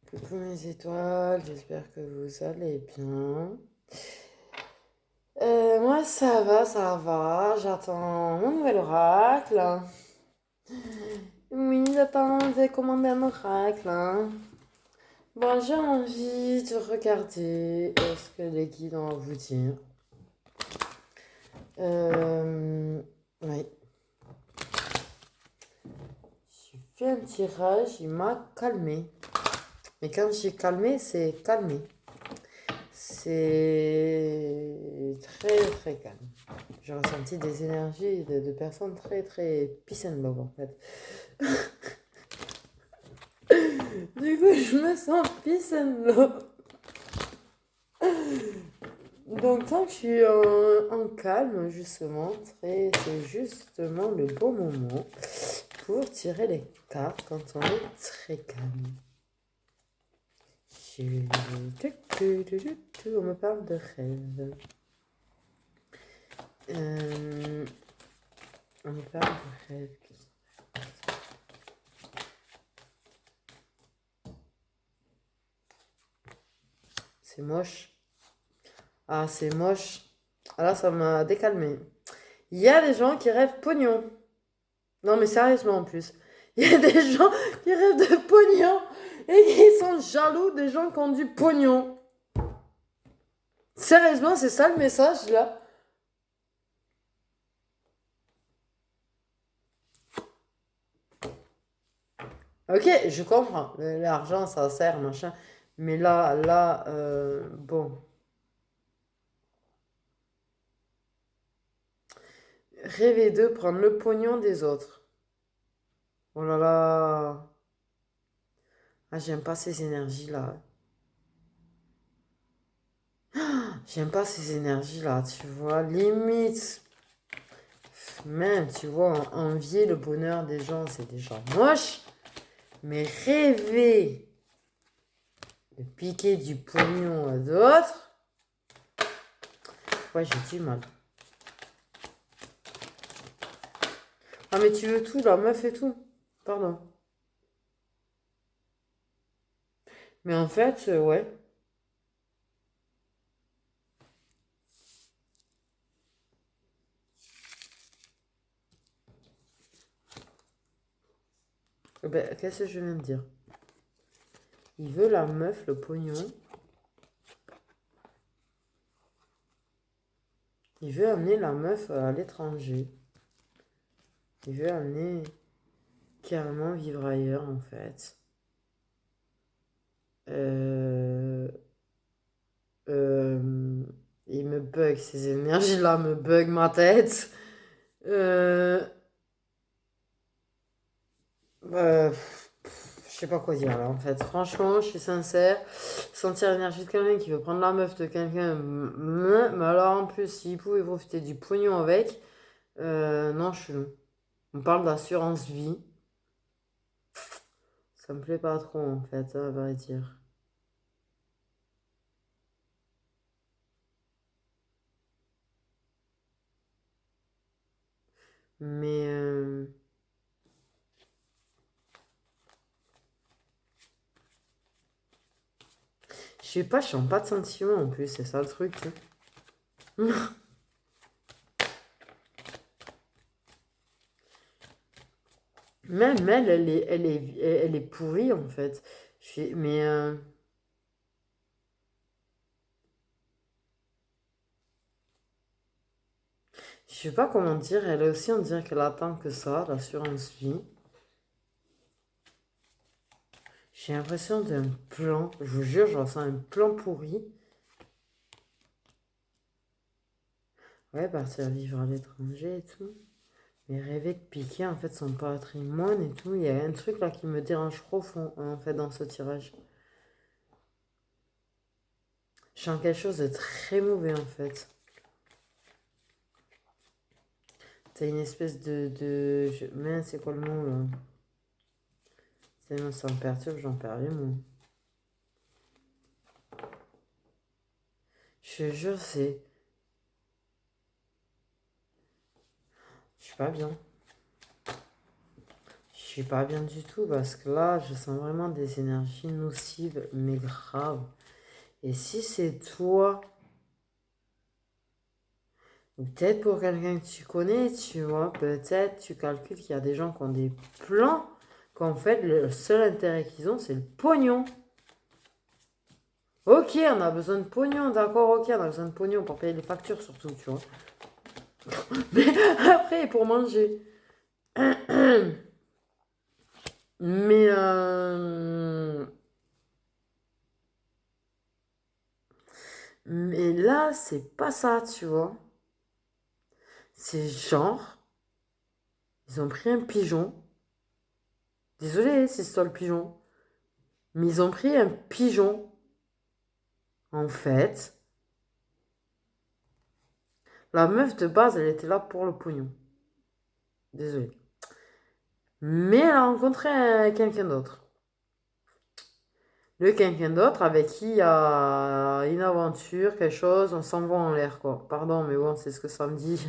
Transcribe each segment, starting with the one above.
Coucou mes étoiles, j'espère que vous allez bien. Moi ça va, j'attends mon nouvel oracle. Oui, j'attends des commandes d'un oracle. Bon, j'ai envie de regarder ce que les guides ont à vous dire. Oui. J'ai fait un tirage, il m'a calmé. Mais quand j'ai calmé, c'est calmé. C'est très très calme. J'ai ressenti des énergies de personnes très très peace and love en fait. Du coup, je me sens peace and love. Donc, tant que je suis en calme, justement, c'est justement le bon moment pour tirer les cartes quand on est très calme. On me parle de rêve. On me parle de rêve. C'est moche. Ah, c'est moche. Alors, ça m'a décalmé. Il y a des gens qui rêvent pognon. Non, mais sérieusement en plus. Il y a des gens qui rêvent de pognon et qui sont jaloux des gens qui ont du pognon. Sérieusement, c'est ça le message là. Ok, je comprends. L'argent, ça sert, machin. Mais bon. Rêver d'eux, prendre le pognon des autres. Oh là là. Ah, j'aime pas ces énergies-là. J'aime pas ces énergies-là, tu vois. Limite, même, tu vois, envier le bonheur des gens, c'est déjà moche. Mais rêver de piquer du pognon à d'autres, ouais, j'ai du mal. Ah, mais tu veux tout, la meuf et tout. Pardon. Mais en fait, ouais. Ben, qu'est-ce que je viens de dire? Il veut la meuf, le pognon. Il veut amener la meuf à l'étranger. Il veut amener carrément vivre ailleurs, en fait. Euh, euh, il me bug, ces énergies-là me bug ma tête. Euh, euh, je sais pas quoi dire là en fait. Franchement, je suis sincère. Sentir l'énergie de quelqu'un qui veut prendre la meuf de quelqu'un, mais alors en plus, s'il pouvait profiter du pognon avec, non, je suis non. On parle d'assurance vie. Ça me plaît pas trop en fait, à vrai dire. Mais je sais pas, je sens pas de sentiments en plus, c'est ça le truc. Tu sais. Même elle, elle est pourrie en fait. Mais je sais pas comment dire, elle aussi on dirait qu'elle attend que ça, l'assurance vie. J'ai l'impression d'un plan, je vous jure, je ressens un plan pourri. Ouais, partir vivre à l'étranger et tout. Mais rêver de piquer en fait son patrimoine et tout. Il y a un truc là qui me dérange profond en fait dans ce tirage. Je sens quelque chose de très mauvais en fait. C'est une espèce mince, c'est quoi le mot là? Ça me perturbe, j'en perds les mots. Je te jure, c'est. Je suis pas bien. Je suis pas bien du tout parce que là, je sens vraiment des énergies nocives, mais graves. Et si c'est toi, ou peut-être pour quelqu'un que tu connais, tu vois, peut-être tu calcules qu'il y a des gens qui ont des plans, qu'en fait, le seul intérêt qu'ils ont, c'est le pognon. Ok, on a besoin de pognon, d'accord, ok, on a besoin de pognon pour payer les factures surtout, tu vois. Mais après, pour manger. Mais, mais là, c'est pas ça, tu vois. C'est genre, ils ont pris un pigeon. Désolé si c'est toi le pigeon. Mais ils ont pris un pigeon. En fait, la meuf de base, elle était là pour le pognon. Désolé. Mais elle a rencontré quelqu'un d'autre. Le quelqu'un d'autre avec qui il y a une aventure, quelque chose, on s'envoie en l'air, quoi. Pardon, mais bon, c'est ce que ça me dit.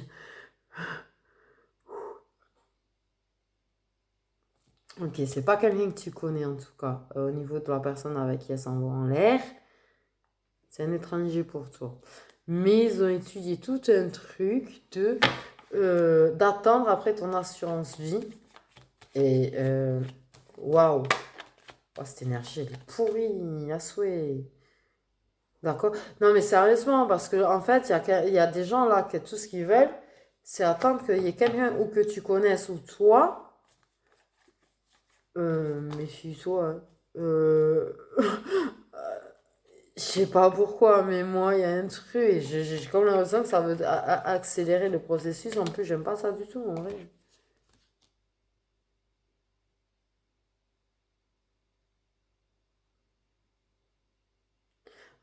Ok, c'est pas quelqu'un que tu connais en tout cas. Au niveau de la personne avec qui elle s'envoie en l'air, c'est un étranger pour toi. Mais ils ont étudié tout un truc d'attendre après ton assurance vie. Et waouh, oh, cette énergie elle est pourrie à souhait. D'accord? Non mais sérieusement, parce que en fait, il y a des gens là que tout ce qu'ils veulent, c'est attendre qu'il y ait quelqu'un ou que tu connaisses ou toi. Méfie-toi. Euh, je sais pas pourquoi, mais moi, il y a un truc et j'ai comme l'impression que ça veut accélérer le processus. En plus, j'aime pas ça du tout, en vrai.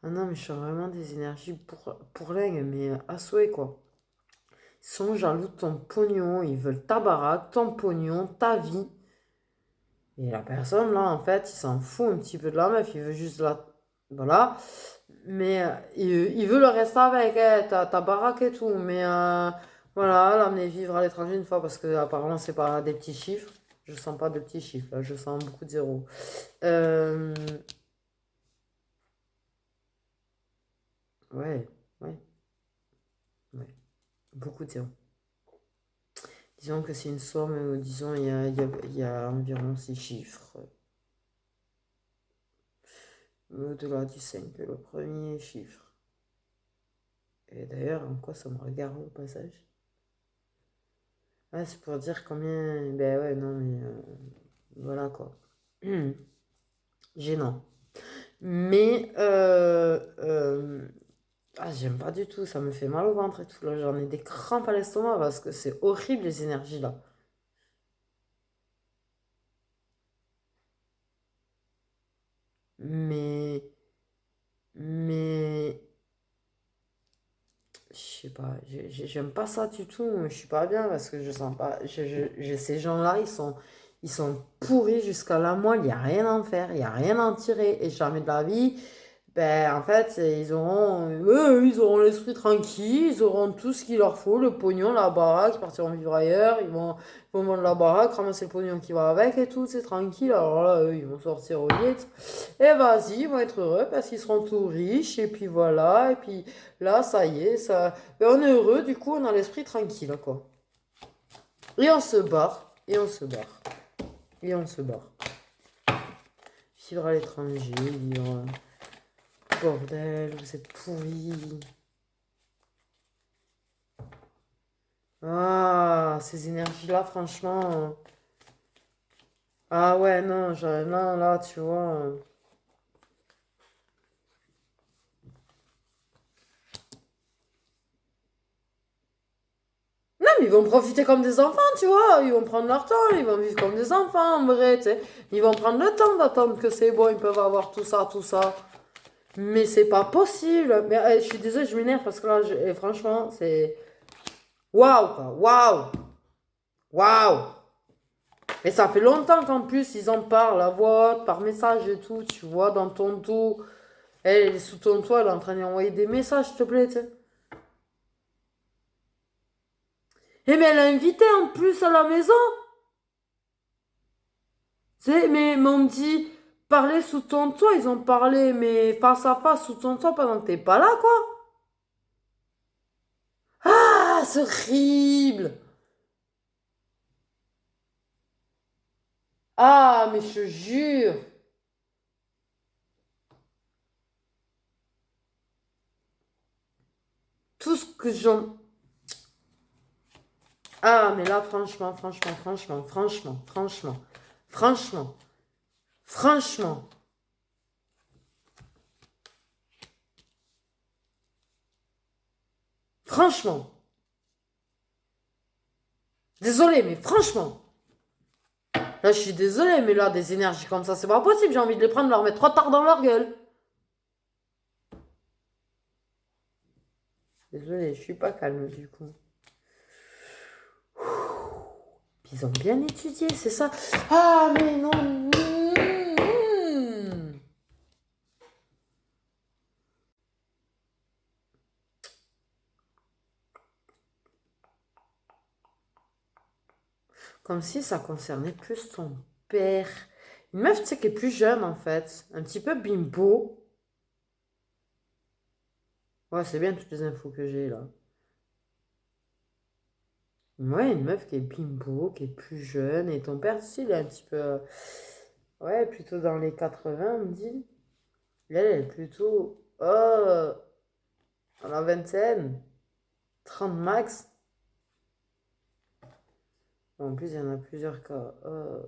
Ah non, mais je sens vraiment des énergies pour l'aigle, mais à souhait, quoi. Ils sont jaloux de ton pognon, ils veulent ta baraque, ton pognon, ta vie. Et la personne, là, en fait, il s'en fout un petit peu de la meuf, il veut juste la... Voilà. Mais il veut le reste avec, ta baraque et tout. Mais voilà, l'amener vivre à l'étranger une fois, parce que apparemment, c'est pas des petits chiffres. Je sens pas de petits chiffres, là, je sens beaucoup de zéros. Euh, ouais, ouais, ouais. Beaucoup de zéros. Disons que c'est une somme, disons, il y a environ 6 chiffres. Au-delà du 5, le premier chiffre. Et d'ailleurs, en quoi ça me regarde au passage? Ah, c'est pour dire combien. Ben ouais, non, mais voilà quoi. Gênant. Mais ah, j'aime pas du tout, ça me fait mal au ventre et tout. Là, j'en ai des crampes à l'estomac parce que c'est horrible les énergies là. Mais, mais, je sais pas, j'aime pas ça du tout. Je suis pas bien parce que je sens pas. Ces gens-là, ils sont pourris jusqu'à la moelle. Il y a rien à en faire, il y a rien à en tirer. Et jamais de la vie. Ben, en fait, ils auront l'esprit tranquille, ils auront tout ce qu'il leur faut, le pognon, la baraque, ils partiront vivre ailleurs, ils vont vendre la baraque, ramasser le pognon qui va avec et tout, c'est tranquille. Alors là, eux, ils vont sortir au lit. Et vas-y, ils vont être heureux parce qu'ils seront tout riches, et puis voilà, et puis là, ça y est, ben, on est heureux, du coup, on a l'esprit tranquille, quoi. Et on se barre, et on se barre, et on se barre. Vivre à l'étranger, vivre. Bordel, vous êtes pourris. Ah, ces énergies-là, franchement. Ah ouais, non, non, là, tu vois. Non, mais ils vont profiter comme des enfants, tu vois. Ils vont prendre leur temps, ils vont vivre comme des enfants, en vrai, tu sais. Ils vont prendre le temps d'attendre que c'est bon, ils peuvent avoir tout ça, tout ça. Mais c'est pas possible. Mais je suis désolée, je m'énerve parce que là, franchement, c'est. Waouh, quoi. Waouh! Waouh! Et ça fait longtemps qu'en plus ils en parlent à voix haute, par message et tout, tu vois, dans ton dos. Elle est sous ton toit, elle est en train d'envoyer des messages, s'il te plaît, tu sais. Et mais elle a invité en plus à la maison. Mais on me dit, parler sous ton toit, ils ont parlé, mais face à face sous ton toit pendant que t'es pas là, quoi. Ah, c'est horrible. Ah, mais je te jure. Tout ce que j'en... Ah, mais là, franchement, franchement, franchement. Désolé, mais franchement. Là, je suis désolée, mais là, des énergies comme ça, c'est pas possible. J'ai envie de les prendre, de leur mettre trois tartes dans leur gueule. Désolée, je suis pas calme du coup. Ils ont bien étudié, c'est ça. Ah, mais non. Comme si ça concernait plus ton père. Une meuf, tu sais, qui est plus jeune en fait. Un petit peu bimbo. Ouais, c'est bien toutes les infos que j'ai là. Ouais, une meuf qui est bimbo, qui est plus jeune. Et ton père, tu sais, il est un petit peu. Ouais, plutôt dans les 80, on me dit. Elle est plutôt. Oh, dans la vingtaine. 30 max. En plus, il y en a plusieurs cas. Oh.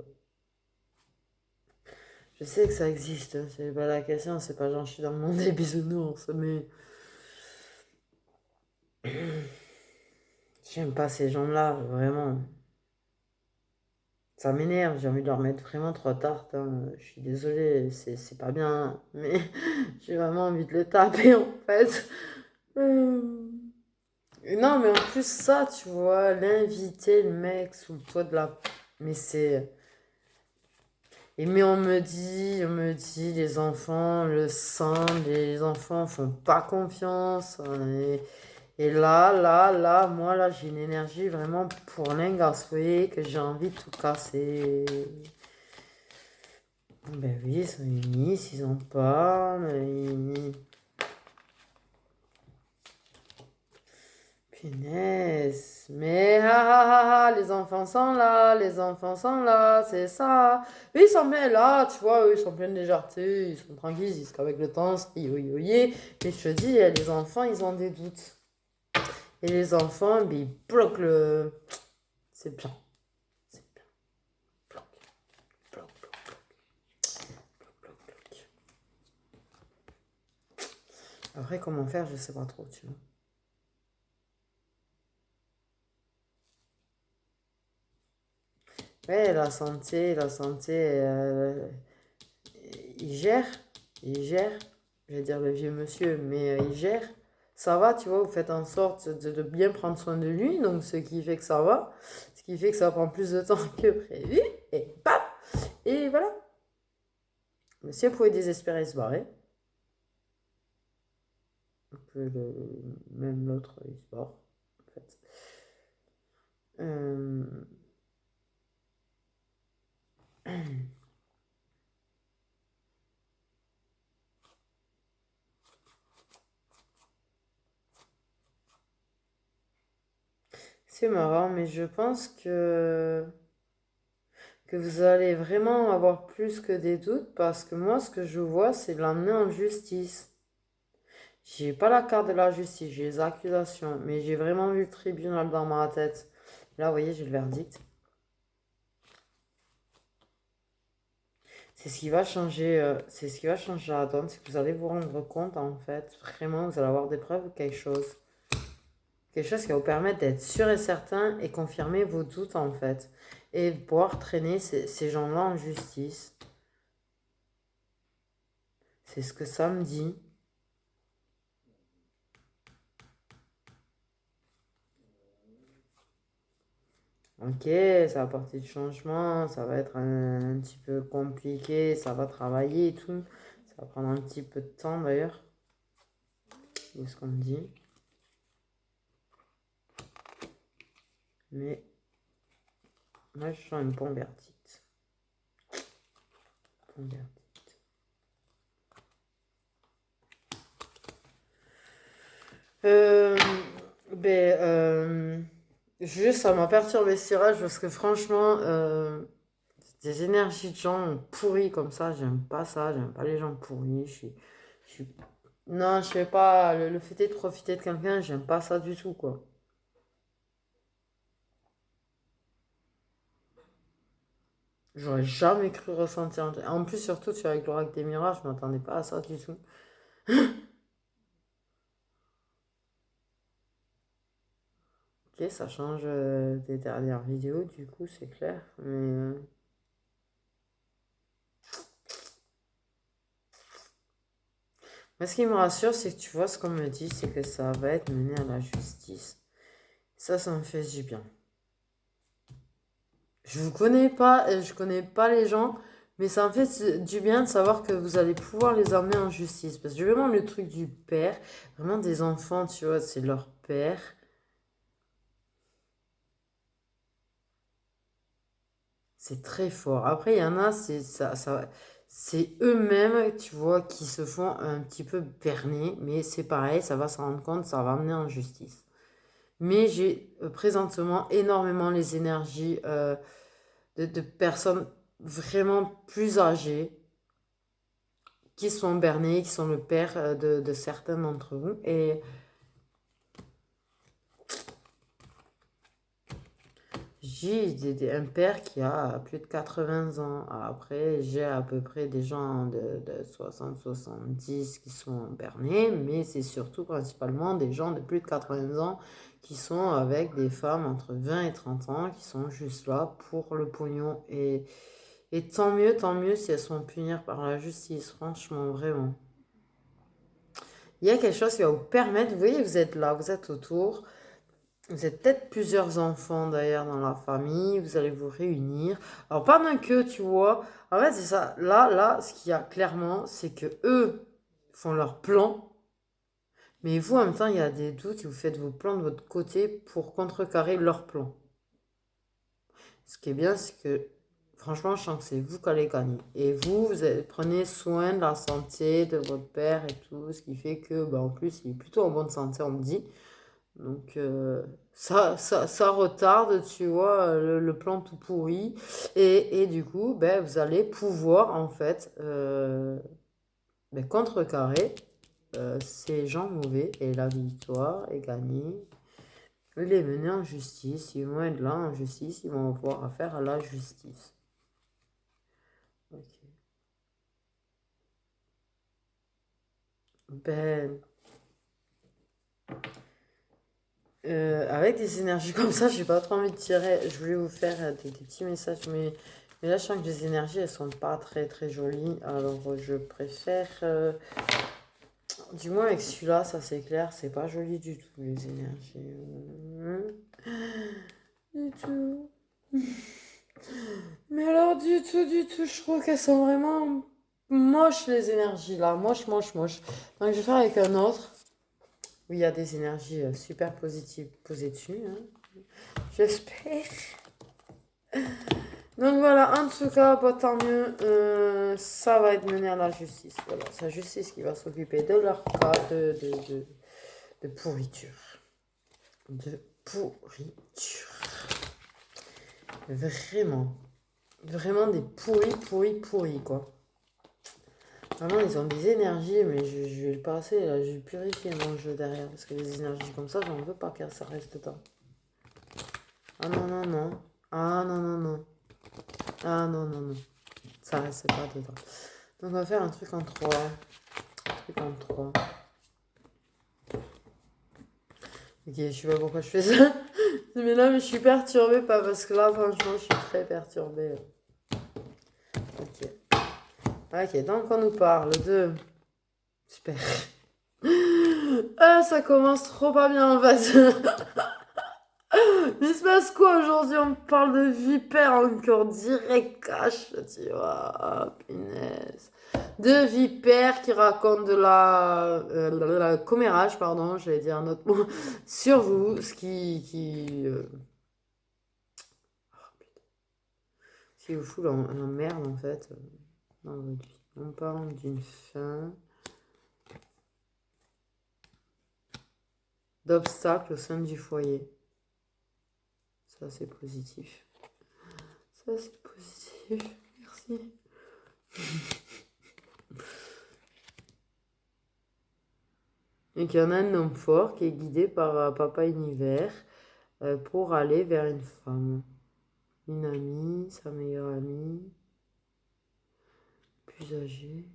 Je sais que ça existe, hein, c'est pas la question, c'est pas genre je suis dans le monde des bisounours, mais j'aime pas ces gens-là, vraiment. Ça m'énerve, j'ai envie de leur mettre vraiment trois tartes, hein. Je suis désolée, c'est pas bien, mais j'ai vraiment envie de les taper en fait. Euh, Non, mais en plus, ça, tu vois, l'inviter le mec sous le toit de la. Mais c'est. Mais on me dit, les enfants le sentent, les enfants font pas confiance. Et là, moi, là, j'ai une énergie vraiment pour l'ingasouiller que j'ai envie de tout casser. Ben oui, ils sont unis, ils en parlent. Punaise. Mais les enfants sont là, les enfants sont là, c'est ça. Oui, ils sont bien là, tu vois, eux, ils sont pleins de légèreté, ils sont tranquilles, ils disent qu'avec le temps, c'est yo-yo-yé. Mais je te dis, les enfants, ils ont des doutes. Et les enfants, ben, ils bloquent le. C'est bien. C'est bien. Bloc, bloc, bloc, bloc, bloc. Après, comment faire, je sais pas trop, tu vois. Ouais, la santé, il gère, il gère. Je vais dire le vieux monsieur, mais il gère. Ça va, tu vois, vous faites en sorte de bien prendre soin de lui, donc ce qui fait que ça va, ce qui fait que ça prend plus de temps que prévu, et paf, et voilà. Monsieur pouvait désespérer se barrer. Même l'autre, il se barre, en fait. Euh, C'est marrant, mais je pense que vous allez vraiment avoir plus que des doutes parce que moi, ce que je vois, c'est l'emmener en justice. J'ai pas la carte de la justice, j'ai les accusations, mais j'ai vraiment vu le tribunal dans ma tête. Là, vous voyez, j'ai le verdict. C'est ce qui va changer la donne, c'est que vous allez vous rendre compte, en fait, vraiment, vous allez avoir des preuves ou quelque chose. Quelque chose qui va vous permettre d'être sûr et certain et confirmer vos doutes, en fait. Et pouvoir traîner ces gens-là en justice. C'est ce que ça me dit. Ok, ça va apporter du changement, ça va être un petit peu compliqué, ça va travailler et tout. Ça va prendre un petit peu de temps d'ailleurs. C'est ce qu'on me dit. Mais moi je sens une bon verdict. Euh, juste, ça m'a perturbé ce tirage parce que franchement, des énergies de gens pourris comme ça, j'aime pas ça, j'aime pas les gens pourris. Je suis- Non, je sais pas, le fait de profiter de quelqu'un, j'aime pas ça du tout, quoi. J'aurais jamais cru ressentir un truc. En plus, surtout avec l'oracle des mirages, je m'attendais pas à ça du tout. Ok, ça change des dernières vidéos, du coup, c'est clair. Mais ce qui me rassure, c'est que tu vois, ce qu'on me dit, c'est que ça va être mené à la justice. Ça me fait du bien. Je vous connais pas, je connais pas les gens, mais ça me fait du bien de savoir que vous allez pouvoir les emmener en justice. Parce que vraiment, le truc du père, vraiment des enfants, tu vois, c'est leur père. C'est très fort. Après, il y en a, c'est eux-mêmes, tu vois, qui se font un petit peu berner, mais c'est pareil, ça va s'en rendre compte, ça va amener en justice. Mais j'ai présentement énormément les énergies de personnes vraiment plus âgées qui sont bernées, qui sont le père de certains d'entre vous. Et j'ai un père qui a plus de 80 ans. Après, j'ai à peu près des gens de 60-70 qui sont bernés, mais c'est surtout principalement des gens de plus de 80 ans qui sont avec des femmes entre 20 et 30 ans qui sont juste là pour le pognon. Et tant mieux si elles sont punies par la justice, franchement, vraiment. Il y a quelque chose qui va vous permettre, vous voyez, vous êtes là, vous êtes autour. Vous êtes peut-être plusieurs enfants d'ailleurs dans la famille, vous allez vous réunir. Alors pendant que tu vois, en fait c'est ça, là, ce qu'il y a clairement, c'est que eux font leur plan, mais vous en même temps il y a des doutes et vous faites vos plans de votre côté pour contrecarrer leur plan. Ce qui est bien, c'est que franchement, je sens que c'est vous qui allez gagner. Et prenez soin de la santé de votre père et tout, ce qui fait que, bah, en plus, il est plutôt en bonne santé, on me dit. Donc ça retarde, tu vois, le plan tout pourri. Et du coup, ben, vous allez pouvoir, en fait, ben, contrecarrer ces gens mauvais. Et la victoire est gagnée. Les mener en justice. Ils vont être là en justice. Ils vont avoir affaire à la justice. Ok. Ben, avec des énergies comme ça, j'ai pas trop envie de tirer. Je voulais vous faire des petits messages, mais là, je sens que les énergies, elles sont pas très très jolies. Alors, je préfère. Du moins, avec celui-là, ça c'est clair, c'est pas joli du tout, les énergies. Du tout. Mais alors, du tout, je trouve qu'elles sont vraiment moches, les énergies là. Moche, moche, moche. Donc, je vais faire avec un autre où il y a des énergies super positives posées dessus, hein. J'espère. Donc voilà, en tout cas, bah, tant mieux, ça va être mené à la justice. Voilà, c'est la justice qui va s'occuper de leur cas de pourriture. De pourriture. Vraiment. Vraiment des pourris, quoi. Vraiment, ils ont des énergies, mais je vais le passer, là, je vais purifier mon jeu derrière. Parce que les énergies comme ça, j'en veux pas que ça reste dedans. Ah non, non, non. Ah non, non, non. Ah non, non, non. Ça reste pas dedans. Donc on va faire un truc en 3. Un truc en 3. Ok, je sais pas pourquoi je fais ça. Mais là, je suis perturbée, pas parce que là, franchement, je suis très perturbée. Ok. Ok, donc on nous parle de... Super. Ah, ça commence trop pas bien en fait. Il se passe quoi aujourd'hui? On me parle de vipère encore direct cash, tu vois. Ah, punaise. De vipère qui raconte la commérage, pardon, j'allais dire un autre mot, sur vous, ce qui vous fout la merde en fait. dans votre vie. On parle d'une fin d'obstacles au sein du foyer. Ça, c'est positif. Ça, c'est positif. Merci. Et qu'il y en a un homme fort qui est guidé par Papa Univers pour aller vers une femme. Une amie, sa meilleure amie, plus âgée.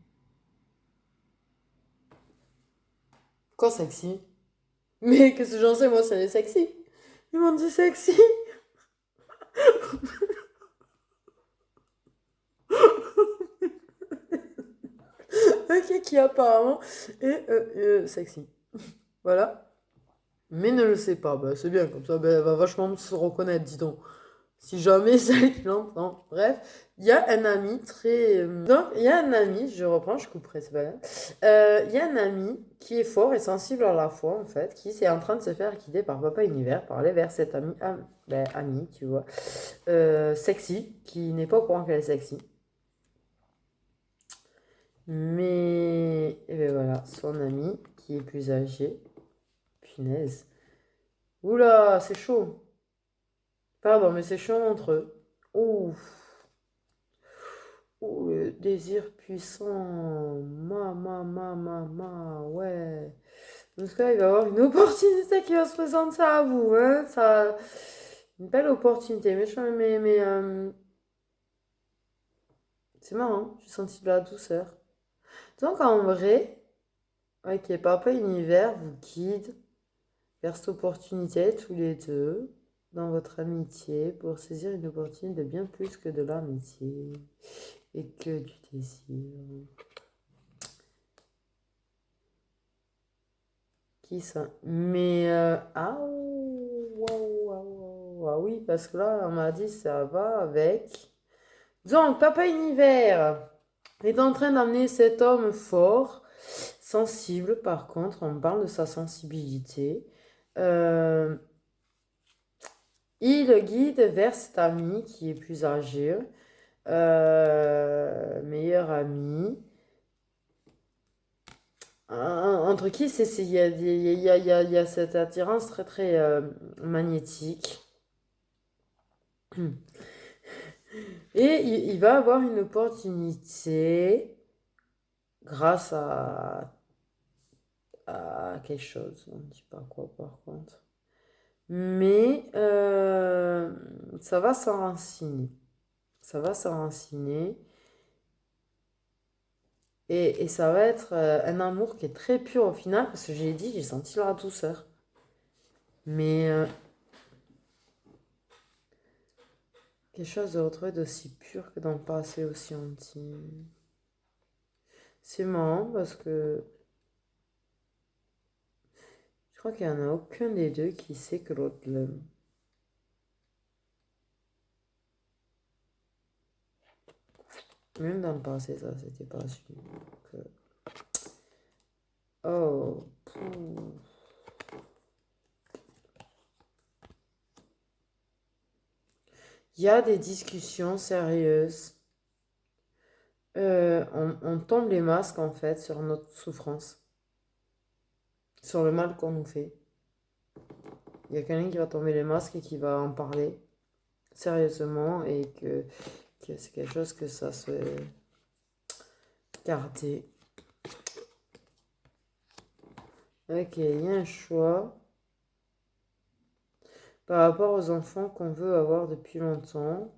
Quoi, sexy? Mais qu'est-ce que j'en sais, moi, c'est sexy. Ils m'ont dit sexy. Ok, qui apparemment est sexy. Voilà. Mais ne le sait pas. Bah, c'est bien, comme ça, bah, elle va vachement se reconnaître, dis donc. Si jamais celle qui l'entend. Bref, il y a un ami très. Donc, il y a un ami, je reprends, je couperai, c'est pas grave. Il y a un ami qui est fort et sensible à la fois, en fait, qui est en train de se faire guider par Papa Univers, par aller vers cette amie, amie, tu vois, sexy, qui n'est pas au courant qu'elle est sexy. Mais et ben voilà, son ami qui est plus âgé. Punaise. Oula, c'est chaud. Pardon, mais c'est chaud entre eux. Ouf. Oh, le désir puissant. Ouais. En tout cas, il va y avoir une opportunité qui va se présenter à vous. Hein. Ça, une belle opportunité. C'est marrant, j'ai senti de la douceur. Donc, en vrai, ok, Papa Univers vous guide vers cette opportunité tous les deux dans votre amitié pour saisir une opportunité de bien plus que de l'amitié et que du désir. Qui ça? Mais ah, oui, parce que là, on m'a dit ça va avec. Donc, Papa Univers est en train d'amener cet homme fort, sensible, par contre, on parle de sa sensibilité. Il guide vers cet ami qui est plus âgé, meilleur ami. Entre qui il y a, il y a cette attirance très très magnétique. Et il va avoir une opportunité grâce à quelque chose. On ne dit pas quoi par contre. Mais ça va s'enraciner. Ça va s'enraciner. Et ça va être un amour qui est très pur au final, parce que j'ai dit, j'ai senti la douceur. Mais quelque chose de retrouvé d'aussi pur que dans le passé aussi intime. C'est marrant parce que je crois qu'il n'y en a aucun des deux qui sait que l'autre l'aime. Même dans le passé, ça, c'était pas sûr. Donc, oh, pouh. Il y a des discussions sérieuses. On tombe les masques en fait sur notre souffrance, sur le mal qu'on nous fait. Il y a quelqu'un qui va tomber les masques et qui va en parler sérieusement et que c'est quelque chose que ça se garder. Ok, il y a un choix par rapport aux enfants qu'on veut avoir depuis longtemps.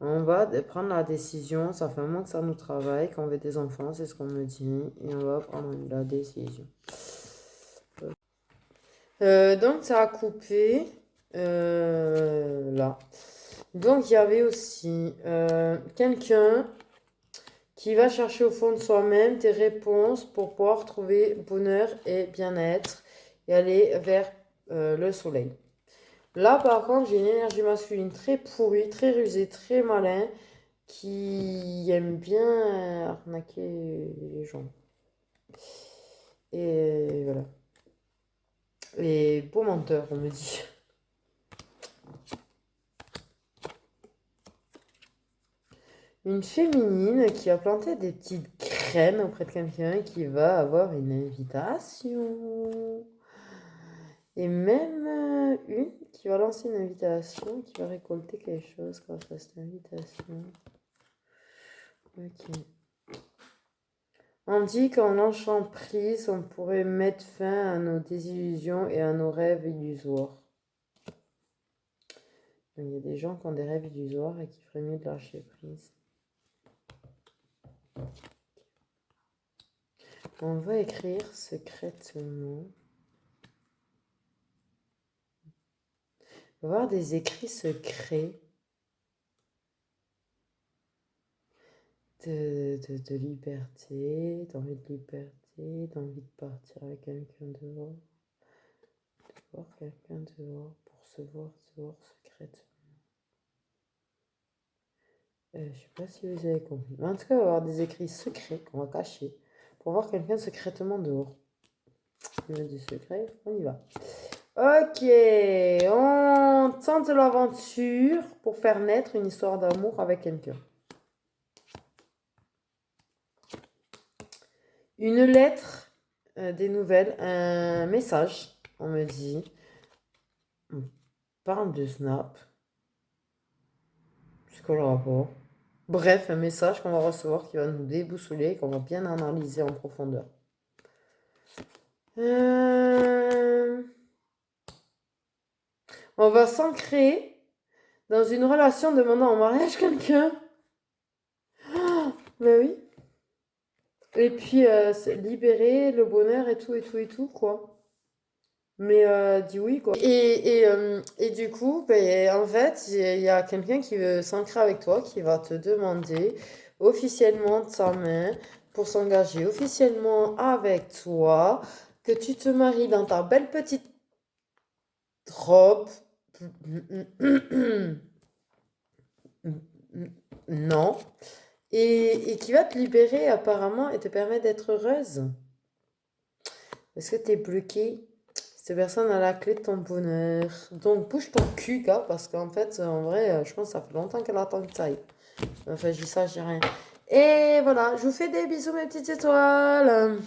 On va prendre la décision, ça fait un moment que ça nous travaille, qu'on veut des enfants, c'est ce qu'on me dit, et on va prendre la décision. Donc ça a coupé là. Donc il y avait aussi quelqu'un qui va chercher au fond de soi-même des réponses pour pouvoir trouver bonheur et bien-être et aller vers le soleil. Là, par contre, j'ai une énergie masculine très pourrie, très rusée, très malin, qui aime bien arnaquer les gens. Et voilà. Les beaux menteurs, on me dit. Une féminine qui a planté des petites graines auprès de quelqu'un qui va avoir une invitation. Et même une qui va lancer une invitation, qui va récolter quelque chose grâce à cette invitation. Ok. On dit qu'en lâchant prise, on pourrait mettre fin à nos désillusions et à nos rêves illusoires. Il y a des gens qui ont des rêves illusoires et qui feraient mieux de lâcher prise. On va écrire secrètement. On va avoir des écrits secrets de liberté, d'envie de liberté, d'envie de partir avec quelqu'un dehors, de voir quelqu'un dehors pour se voir dehors secrètement. Je sais pas si vous avez compris. Mais en tout cas, on va avoir des écrits secrets qu'on va cacher pour voir quelqu'un secrètement dehors. Il y a du secret, on y va. Ok, on tente l'aventure pour faire naître une histoire d'amour avec quelqu'un. Une lettre, des nouvelles, un message, on me dit. On parle de Snap. C'est quoi le rapport? Bref, un message qu'on va recevoir qui va nous déboussoler et qu'on va bien analyser en profondeur. On va s'ancrer dans une relation demandant en mariage quelqu'un. Mais oui. Et puis libérer le bonheur et tout, quoi. Mais dis oui, quoi. Et du coup, ben, en fait, il y a quelqu'un qui veut s'ancrer avec toi, qui va te demander officiellement de sa main pour s'engager officiellement avec toi, que tu te maries dans ta belle petite robe. Non. Et qui va te libérer apparemment et te permettre d'être heureuse. Est-ce que t'es bloqué? Cette personne a la clé de ton bonheur. Donc bouge ton cul, gars, parce qu'en fait, en vrai, je pense que ça fait longtemps qu'elle attend que ça aille. Enfin, je dis ça, je dis rien. Et voilà, je vous fais des bisous, mes petites étoiles.